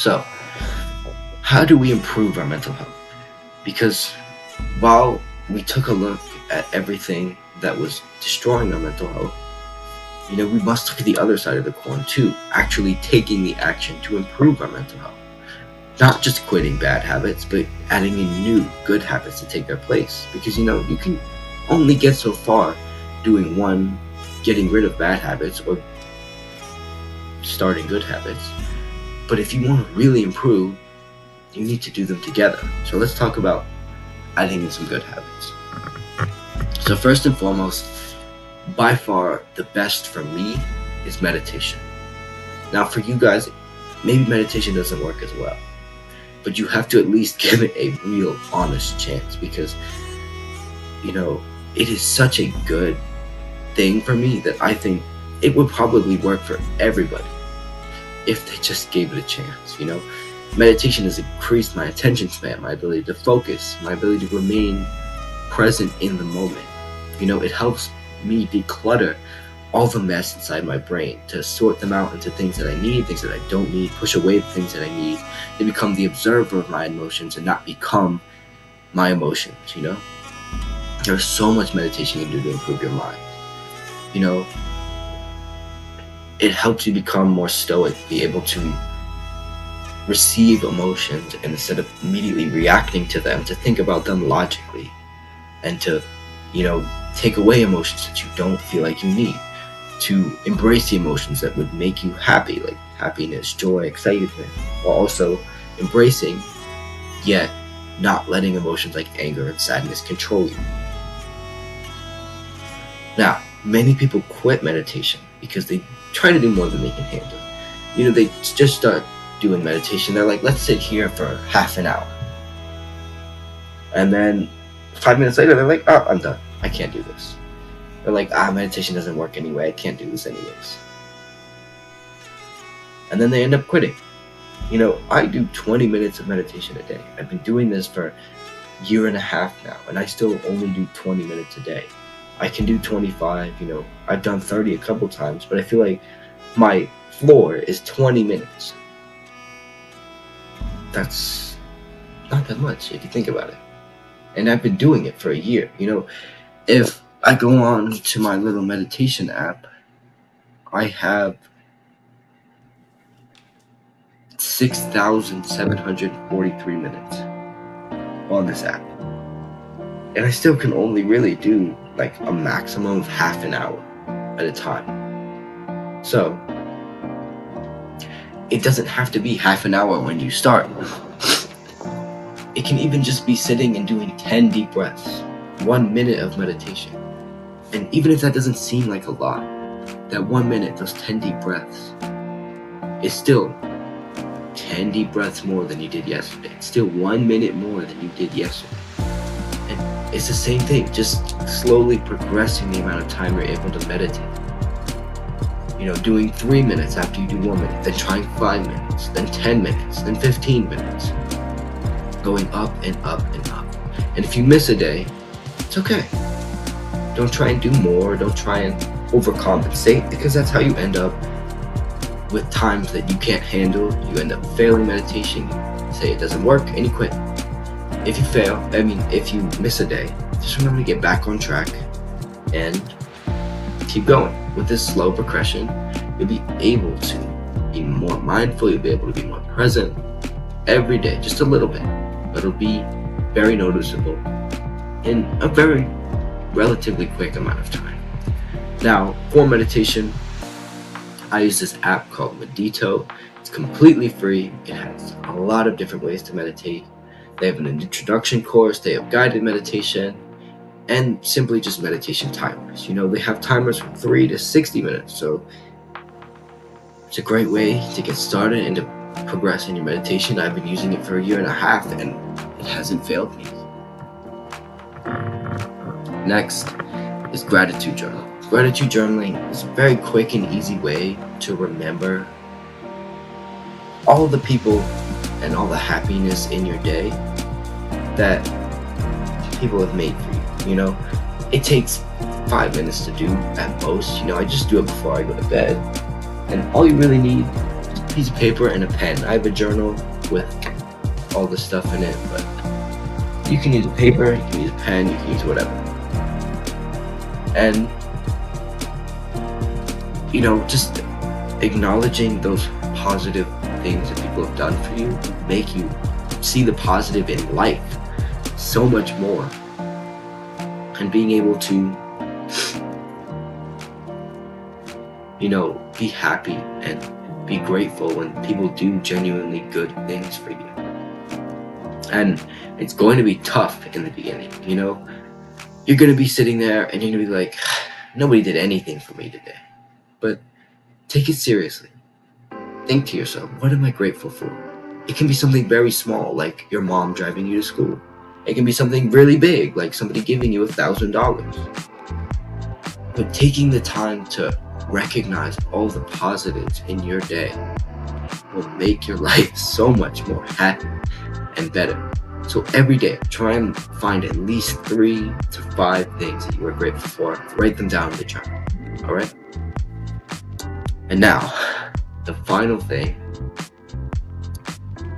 So, how do we improve our mental health? Because while we took a look at everything that was destroying our mental health, we must look at the other side of the coin too, actually taking the action to improve our mental health. Not just quitting bad habits, but adding in new good habits to take their place. Because you can only get so far doing one, getting rid of bad habits, or starting good habits. But if you want to really improve, you need to do them together. So let's talk about adding in some good habits. So first and foremost, by far the best for me is meditation. Now for you guys, maybe meditation doesn't work as well, but you have to at least give it a real honest chance, because it is such a good thing for me that I think it would probably work for everybody if they just gave it a chance. Meditation has increased my attention span, my ability to focus, my ability to remain present in the moment. It helps me declutter all the mess inside my brain, to sort them out into things that I need, things that I don't need, push away the things that I need, to become the observer of my emotions and not become my emotions. There's so much meditation you can do to improve your mind. It helps you become more stoic, be able to receive emotions, and instead of immediately reacting to them, to think about them logically, and to take away emotions that you don't feel like you need, to embrace the emotions that would make you happy, like happiness, joy, excitement, while also embracing, yet not letting emotions like anger and sadness control you. Now, many people quit meditation because they try to do more than they can handle. They just start doing meditation. They're like, let's sit here for half an hour. And then 5 minutes later, they're like, oh, I'm done. I can't do this. They're like, meditation doesn't work anyway. I can't do this anyways. And then they end up quitting. I do 20 minutes of meditation a day. I've been doing this for a year and a half now, and I still only do 20 minutes a day. I can do 25, I've done 30 a couple times, but I feel like my floor is 20 minutes. That's not that much if you think about it. And I've been doing it for a year. If I go on to my little meditation app, I have 6,743 minutes on this app. And I still can only really do like a maximum of half an hour at a time. So it doesn't have to be half an hour when you start. It can even just be sitting and doing 10 deep breaths, 1 minute of meditation. And even if that doesn't seem like a lot, that 1 minute, those 10 deep breaths, is still 10 deep breaths more than you did yesterday. It's still 1 minute more than you did yesterday. And it's the same thing, just slowly progressing the amount of time you're able to meditate. Doing 3 minutes after you do 1 minute, then trying 5 minutes, then 10 minutes, then 15 minutes. Going up and up and up. And if you miss a day, it's okay. Don't try and do more, don't try and overcompensate, because that's how you end up with times that you can't handle. You end up failing meditation, you say it doesn't work, and you quit. If you miss a day, just remember to get back on track and keep going. With this slow progression, you'll be able to be more mindful, you'll be able to be more present every day, just a little bit, but it'll be very noticeable in a very relatively quick amount of time. Now, for meditation, I use this app called Medito. It's completely free. It has a lot of different ways to meditate. They have an introduction course, they have guided meditation, and simply just meditation timers. They have timers from 3 to 60 minutes, so it's a great way to get started and to progress in your meditation. I've been using it for a year and a half, and it hasn't failed me. Next is gratitude journal. Gratitude journaling is a very quick and easy way to remember all the people and all the happiness in your day that people have made for you. It takes 5 minutes to do at most. I just do it before I go to bed. And all you really need is piece of paper and a pen. I have a journal with all the stuff in it, but you can use a paper, you can use a pen, you can use whatever. And just acknowledging those positive things that people have done for you make you see the positive in life so much more. And being able to be happy and be grateful when people do genuinely good things for you. And it's going to be tough in the beginning. You're going to be sitting there and you're going to be like, nobody did anything for me today. But take it seriously. Think to yourself, what am I grateful for? It can be something very small, like your mom driving you to school. It can be something really big, like somebody giving you $1,000. But taking the time to recognize all the positives in your day will make your life so much more happy and better. So every day, try and find at least 3 to 5 things that you are grateful for. Write them down in the journal. All right? And now, the final thing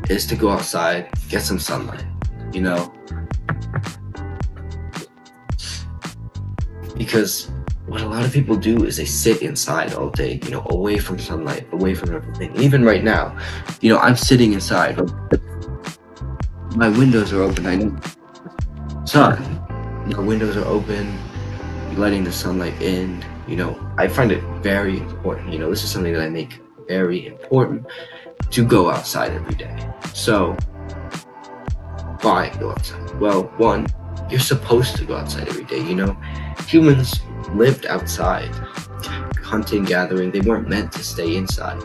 is to go outside, get some sunlight. Because what a lot of people do is they sit inside all day, away from sunlight, away from everything. Even right now, I'm sitting inside. My windows are open. I know sun. Windows are open, letting the sunlight in. I find it very important. This is something that I make very important, to go outside every day. So, why go outside? Well, one, you're supposed to go outside every day. Humans lived outside, hunting, gathering. They weren't meant to stay inside.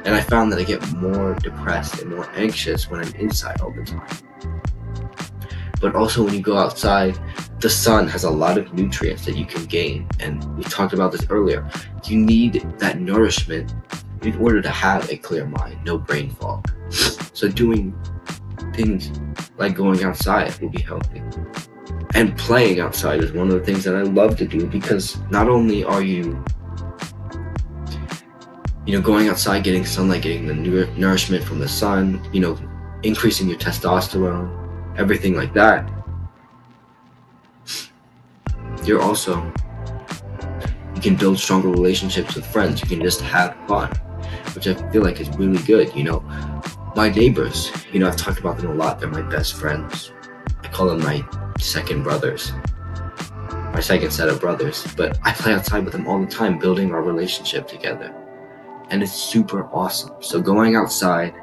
And I found that I get more depressed and more anxious when I'm inside all the time. But also when you go outside, the sun has a lot of nutrients that you can gain. And we talked about this earlier. You need that nourishment in order to have a clear mind, no brain fog. So doing things like going outside will be healthy. And playing outside is one of the things that I love to do, because not only are you going outside, getting sunlight, getting the nourishment from the sun, increasing your testosterone, everything like that, you can build stronger relationships with friends. You can just have fun, which I feel like is really good. My neighbors, I've talked about them a lot. They're my best friends. I call them my second brothers, my second set of brothers. But I play outside with them all the time, building our relationship together. And it's super awesome. So going outside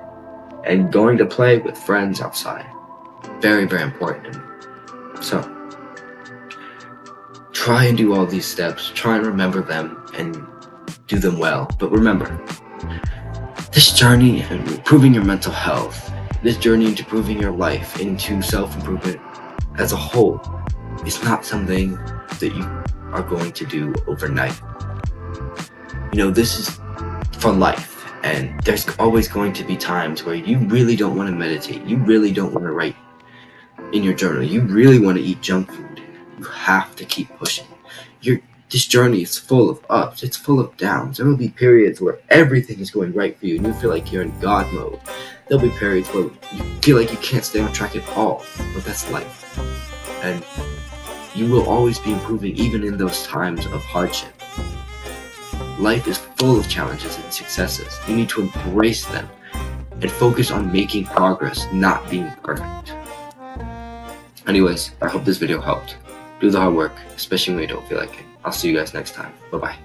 and going to play with friends outside, very, very important to me. So try and do all these steps. Try and remember them and do them well. But remember, this journey in improving your mental health, this journey into improving your life, into self-improvement as a whole, is not something that you are going to do overnight. This is for life, and there's always going to be times where you really don't want to meditate, you really don't want to write in your journal, you really want to eat junk food. You have to keep pushing. This journey is full of ups, it's full of downs. There will be periods where everything is going right for you and you feel like you're in God mode. There'll be periods where you feel like you can't stay on track at all, but that's life. And you will always be improving even in those times of hardship. Life is full of challenges and successes. You need to embrace them and focus on making progress, not being perfect. Anyways, I hope this video helped. Do the hard work, especially when you don't feel like it. I'll see you guys next time. Bye-bye.